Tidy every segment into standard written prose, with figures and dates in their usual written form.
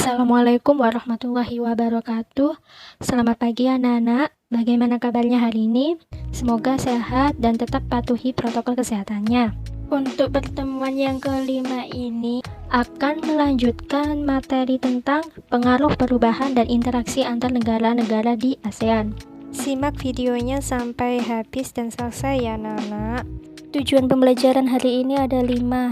Assalamualaikum warahmatullahi wabarakatuh. Selamat pagi anak-anak. Bagaimana kabarnya hari ini? Semoga sehat dan tetap patuhi protokol kesehatannya. Untuk pertemuan yang kelima ini akan melanjutkan materi tentang pengaruh perubahan dan interaksi antar negara-negara di ASEAN. Simak videonya sampai habis dan selesai ya anak-anak. Tujuan pembelajaran hari ini ada 5.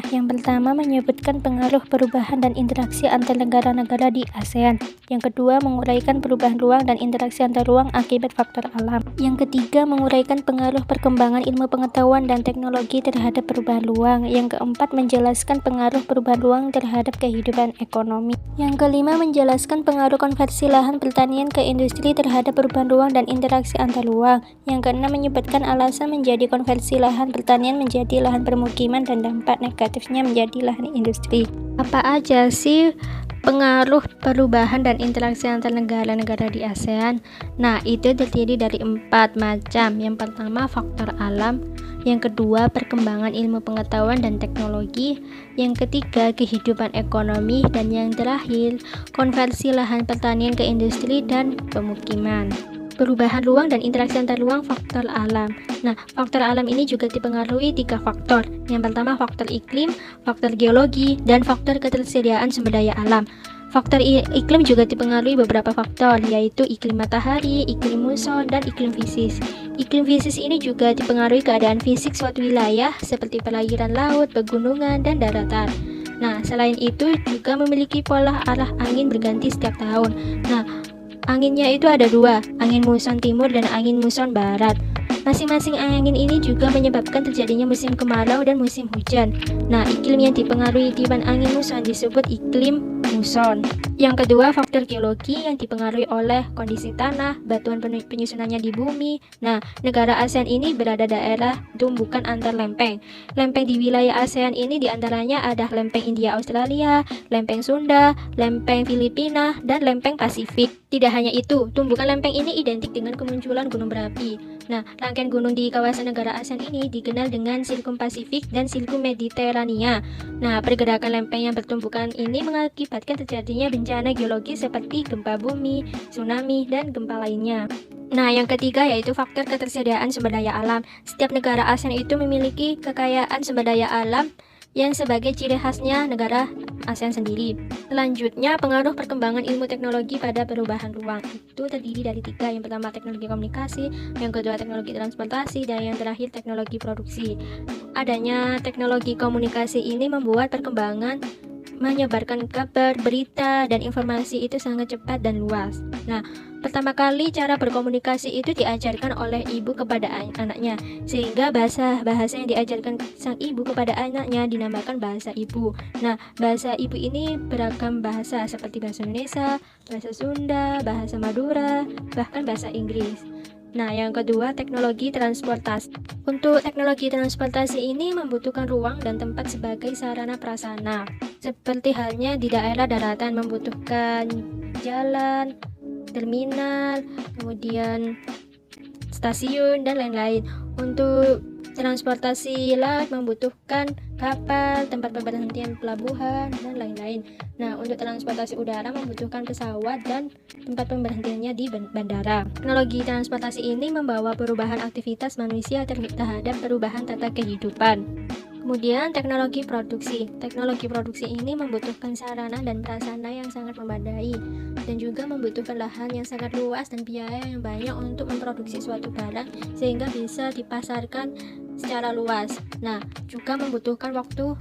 Yang pertama menyebutkan pengaruh perubahan dan interaksi antar negara-negara di ASEAN. Yang kedua menguraikan perubahan ruang dan interaksi antar ruang akibat faktor alam. Yang ketiga menguraikan pengaruh perkembangan ilmu pengetahuan dan teknologi terhadap perubahan ruang. Yang keempat menjelaskan pengaruh perubahan ruang terhadap kehidupan ekonomi. Yang kelima menjelaskan pengaruh konversi lahan pertanian ke industri terhadap perubahan ruang dan interaksi antar ruang. Yang keenam menyebutkan alasan menjadi konversi lahan pertanian menjadi lahan permukiman dan dampak negatifnya menjadi lahan industri. Apa aja sih pengaruh perubahan dan interaksi antar negara-negara di ASEAN? Nah, itu terdiri dari 4 macam. Yang pertama faktor alam, yang kedua perkembangan ilmu pengetahuan dan teknologi, yang ketiga kehidupan ekonomi, dan yang terakhir konversi lahan pertanian ke industri dan pemukiman. Perubahan ruang dan interaksi antar ruang faktor alam. Nah, faktor alam ini juga dipengaruhi 3 faktor. Yang pertama faktor iklim, faktor geologi, dan faktor ketersediaan sumber daya alam. Faktor iklim juga dipengaruhi beberapa faktor, yaitu iklim matahari, iklim muson, dan iklim fisis. Iklim fisis ini juga dipengaruhi keadaan fisik suatu wilayah seperti perairan laut, pegunungan, dan daratan. Nah, selain itu juga memiliki pola arah angin berganti setiap tahun. Nah, anginnya itu ada 2, angin muson timur dan angin muson barat. Masing-masing angin ini juga menyebabkan terjadinya musim kemarau dan musim hujan. Nah, iklim yang dipengaruhi tiupan angin muson disebut iklim muson. Yang kedua, faktor geologi yang dipengaruhi oleh kondisi tanah, batuan penyusunannya di bumi. Nah, negara ASEAN ini berada daerah tumbukan antar lempeng. Lempeng di wilayah ASEAN ini diantaranya ada lempeng India Australia, lempeng Sunda, lempeng Filipina, dan lempeng Pasifik. Tidak hanya itu, tumbukan lempeng ini identik dengan kemunculan gunung berapi. Nah, rangkaian gunung di kawasan negara ASEAN ini dikenal dengan Silkum Pasifik dan Silkum Mediterania. Nah, pergerakan lempeng yang bertumbukan ini mengakibatkan terjadinya bencana geologi seperti gempa bumi, tsunami, dan gempa lainnya. Nah, yang ketiga yaitu faktor ketersediaan sumber daya alam. Setiap negara ASEAN itu memiliki kekayaan sumber daya alam yang sebagai ciri khasnya negara ASEAN sendiri. Selanjutnya, pengaruh perkembangan ilmu teknologi pada perubahan ruang itu terdiri dari 3. Yang pertama teknologi komunikasi, yang kedua teknologi transportasi, dan yang terakhir teknologi produksi. Adanya teknologi komunikasi ini membuat perkembangan menyebarkan kabar, berita, dan informasi itu sangat cepat dan luas. Nah, pertama kali cara berkomunikasi itu diajarkan oleh ibu kepada anaknya, sehingga bahasa yang diajarkan sang ibu kepada anaknya dinamakan bahasa ibu. Nah, bahasa ibu ini beragam bahasa seperti bahasa Indonesia, bahasa Sunda, bahasa Madura, bahkan bahasa Inggris. Nah, yang kedua teknologi transportasi. Untuk teknologi transportasi ini membutuhkan ruang dan tempat sebagai sarana prasarana. Seperti halnya di daerah daratan membutuhkan jalan, terminal, kemudian stasiun, dan lain-lain. Untuk transportasi laut membutuhkan kapal, tempat pemberhentian pelabuhan, dan lain-lain. Nah, untuk transportasi udara membutuhkan pesawat dan tempat pemberhentiannya di bandara. Teknologi transportasi ini membawa perubahan aktivitas manusia terhadap perubahan tata kehidupan. Kemudian teknologi produksi. Teknologi produksi ini membutuhkan sarana dan prasarana yang sangat memadai dan juga membutuhkan lahan yang sangat luas dan biaya yang banyak untuk memproduksi suatu barang sehingga bisa dipasarkan secara luas. Nah, juga membutuhkan waktu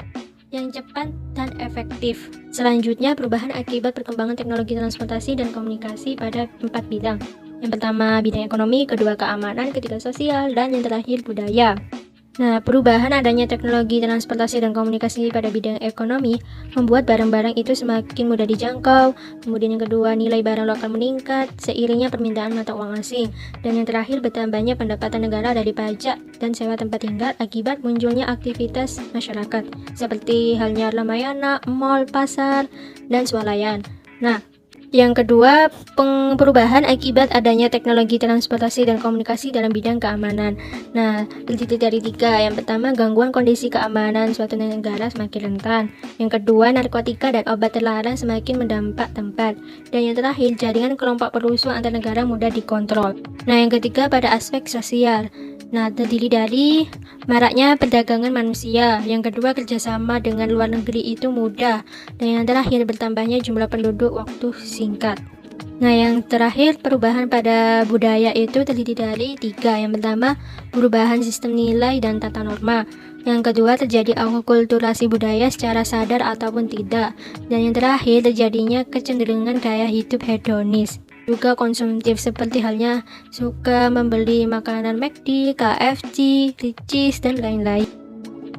yang cepat dan efektif. Selanjutnya, perubahan akibat perkembangan teknologi transportasi dan komunikasi pada 4 bidang. Yang pertama, bidang ekonomi, kedua keamanan, ketiga sosial, dan yang terakhir budaya. Nah, perubahan adanya teknologi transportasi dan komunikasi pada bidang ekonomi membuat barang-barang itu semakin mudah dijangkau. Kemudian yang kedua, nilai barang lokal meningkat seiringnya permintaan mata uang asing. Dan yang terakhir, bertambahnya pendapatan negara dari pajak dan sewa tempat tinggal akibat munculnya aktivitas masyarakat seperti halnya Ramayana, mal, pasar, dan swalayan. Nah, Yang kedua, perubahan akibat adanya teknologi transportasi dan komunikasi dalam bidang keamanan. Nah, terdiri dari 3. Yang pertama, gangguan kondisi keamanan suatu negara semakin rentan. Yang kedua, narkotika dan obat terlarang semakin mendampak tempat. Dan yang terakhir, jaringan kelompok perusuh antar negara mudah dikontrol. Nah, yang ketiga pada aspek sosial. Nah, terdiri dari maraknya perdagangan manusia. Yang kedua, kerjasama dengan luar negeri itu mudah. Dan yang terakhir, bertambahnya jumlah penduduk waktu singkat. Nah, yang terakhir, perubahan pada budaya itu terdiri dari 3. Yang pertama, perubahan sistem nilai dan tata norma. Yang kedua, terjadi akulturasi budaya secara sadar ataupun tidak. Dan yang terakhir, terjadinya kecenderungan gaya hidup hedonis. Juga konsumtif seperti halnya suka membeli makanan McD, KFC, Ricis, dan lain-lain.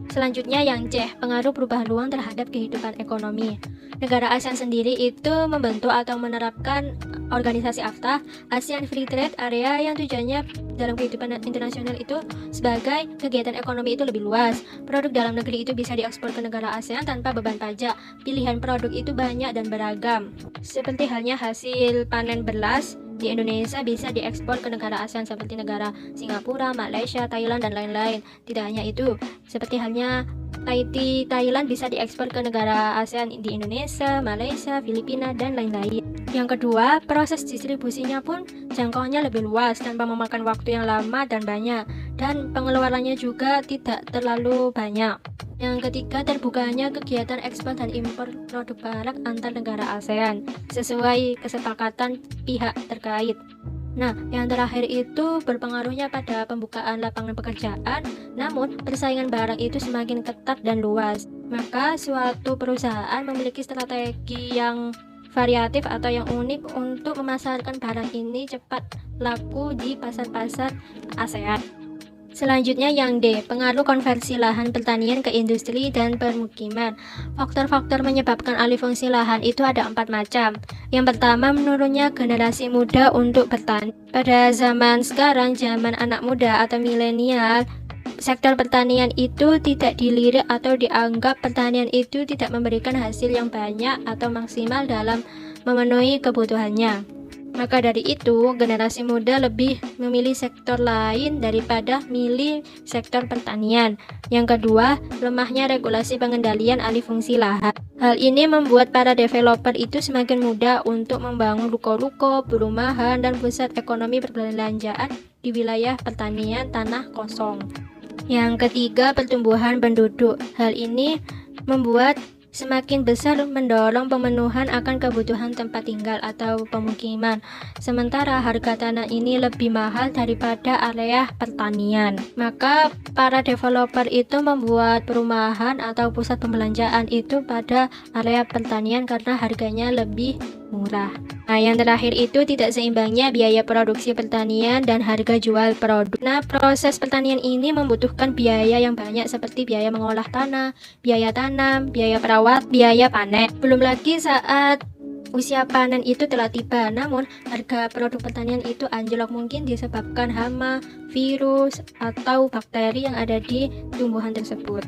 Selanjutnya yang C, pengaruh perubahan ruang terhadap kehidupan ekonomi. Negara ASEAN sendiri itu membentuk atau menerapkan organisasi AFTA, ASEAN Free Trade Area, yang tujuannya dalam kehidupan internasional itu sebagai kegiatan ekonomi itu lebih luas. Produk dalam negeri itu bisa diekspor ke negara ASEAN tanpa beban pajak. Pilihan produk itu banyak dan beragam. Seperti halnya hasil panen beras di Indonesia bisa diekspor ke negara ASEAN seperti negara Singapura, Malaysia, Thailand, dan lain-lain. Tidak hanya itu, seperti halnya Thailand bisa diekspor ke negara ASEAN di Indonesia, Malaysia, Filipina, dan lain-lain. Yang kedua, proses distribusinya pun jangkauannya lebih luas tanpa memakan waktu yang lama dan banyak, dan pengeluarannya juga tidak terlalu banyak. Yang ketiga, terbukanya kegiatan ekspor dan impor produk barang antar negara ASEAN sesuai kesepakatan pihak terkait. Nah, yang terakhir itu berpengaruhnya pada pembukaan lapangan pekerjaan, namun persaingan barang itu semakin ketat dan luas. Maka suatu perusahaan memiliki strategi yang variatif atau yang unik untuk memasarkan barang ini cepat laku di pasar-pasar ASEAN. Selanjutnya yang D, pengaruh konversi lahan pertanian ke industri dan permukiman. Faktor-faktor menyebabkan alih fungsi lahan itu ada 4 macam. Yang pertama, menurunnya generasi muda untuk bertani. Pada zaman sekarang, zaman anak muda atau milenial, sektor pertanian itu tidak dilirik atau dianggap pertanian itu tidak memberikan hasil yang banyak atau maksimal dalam memenuhi kebutuhannya. Maka dari itu, generasi muda lebih memilih sektor lain daripada milih sektor pertanian. Yang kedua, lemahnya regulasi pengendalian alih fungsi lahan. Hal ini membuat para developer itu semakin mudah untuk membangun ruko-ruko, perumahan, dan pusat ekonomi perbelanjaan di wilayah pertanian tanah kosong. Yang ketiga, pertumbuhan penduduk. Hal ini membuat semakin besar mendorong pemenuhan akan kebutuhan tempat tinggal atau pemukiman. Sementara harga tanah ini lebih mahal daripada area pertanian. Maka para developer itu membuat perumahan atau pusat pembelanjaan itu pada area pertanian karena harganya lebih murah. Nah, yang terakhir itu tidak seimbangnya biaya produksi pertanian dan harga jual produk. Nah, proses pertanian ini membutuhkan biaya yang banyak seperti biaya mengolah tanah, biaya tanam, biaya perawat, biaya panen. Belum lagi saat usia panen itu telah tiba, namun harga produk pertanian itu anjlok mungkin disebabkan hama, virus, atau bakteri yang ada di tumbuhan tersebut.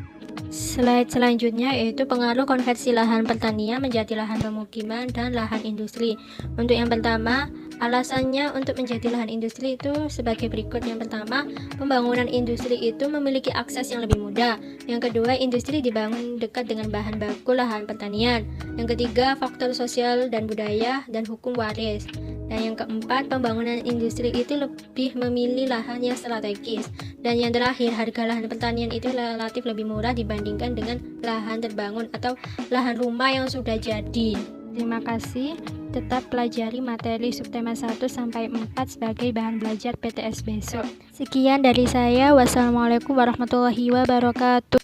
Slide selanjutnya yaitu pengaruh konversi lahan pertanian menjadi lahan pemukiman dan lahan industri. Untuk yang pertama, alasannya untuk menjadi lahan industri itu sebagai berikut. Yang pertama, pembangunan industri itu memiliki akses yang lebih mudah. Yang kedua, industri dibangun dekat dengan bahan baku lahan pertanian. Yang ketiga, faktor sosial dan budaya dan hukum waris. Dan yang keempat, pembangunan industri itu lebih memilih lahan yang strategis. Dan yang terakhir, harga lahan pertanian itu relatif lebih murah dibandingkan dengan lahan terbangun atau lahan rumah yang sudah jadi. Terima kasih. Tetap pelajari materi subtema 1 sampai 4 sebagai bahan belajar PTS besok. Sekian dari saya. Wassalamualaikum warahmatullahi wabarakatuh.